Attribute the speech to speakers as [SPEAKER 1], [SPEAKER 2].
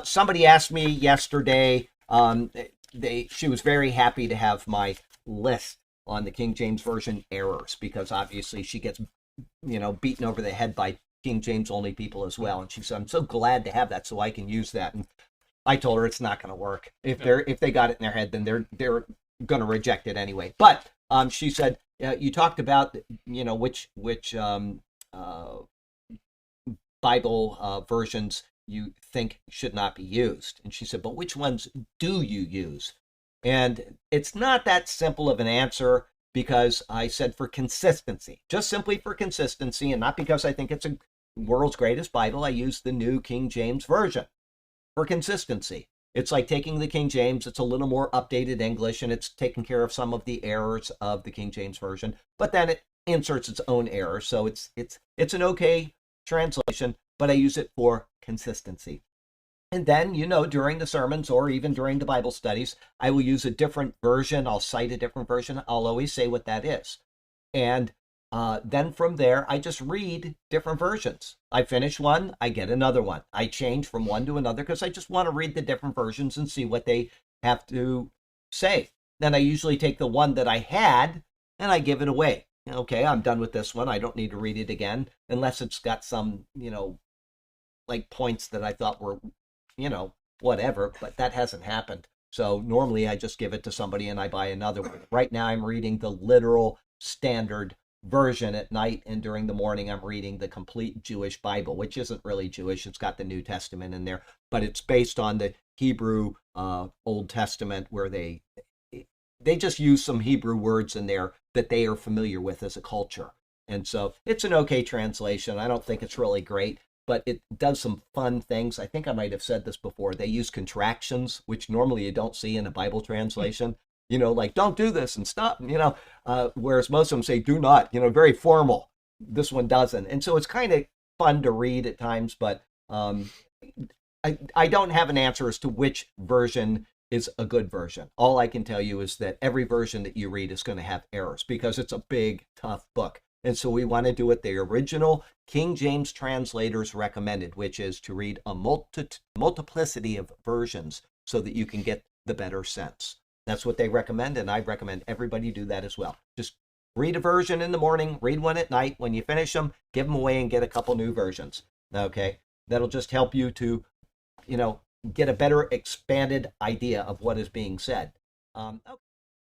[SPEAKER 1] Somebody asked me yesterday. She was very happy to have my list on the King James Version errors because obviously she gets, beaten over the head by King James only people as well. And she said, "I'm so glad to have that so I can use that." And I told her it's not going to work. If they got it in their head, then they're going to reject it anyway. But she said, you talked about which Bible versions you think should not be used. And she said, but which ones do you use? And it's not that simple of an answer because I said for consistency, just simply for consistency, and not because I think it's a world's greatest Bible, I use the New King James Version for consistency. It's like taking the King James, it's a little more updated English, and it's taking care of some of the errors of the King James Version, but then it inserts its own errors. So it's an okay translation, but I use it for consistency. And then, during the sermons or even during the Bible studies, I will use a different version. I'll cite a different version. I'll always say what that is. And then from there, I just read different versions. I finish one, I get another one. I change from one to another because I just want to read the different versions and see what they have to say. Then I usually take the one that I had and I give it away. Okay, I'm done with this one. I don't need to read it again unless it's got some, like points that I thought were, whatever, but that hasn't happened. So normally I just give it to somebody and I buy another one. Right now I'm reading the literal standard version at night, and during the morning I'm reading the complete Jewish Bible, which isn't really Jewish. It's got the New Testament in there, but it's based on the Hebrew Old Testament, where they just use some Hebrew words in there that they are familiar with as a culture. And so it's an okay translation. I don't think it's really great, but it does some fun things. I think I might have said this before. They use contractions, which normally you don't see in a Bible translation. Like don't do this and stop, whereas most of them say do not, very formal. This one doesn't. And so it's kind of fun to read at times, but I don't have an answer as to which version is a good version. All I can tell you is that every version that you read is going to have errors because it's a big, tough book. And so we want to do what the original King James translators recommended, which is to read a multiplicity of versions so that you can get the better sense. That's what they recommend, and I recommend everybody do that as well. Just read a version in the morning, read one at night. When you finish them, give them away and get a couple new versions. Okay? That'll just help you to, get a better expanded idea of what is being said. Okay.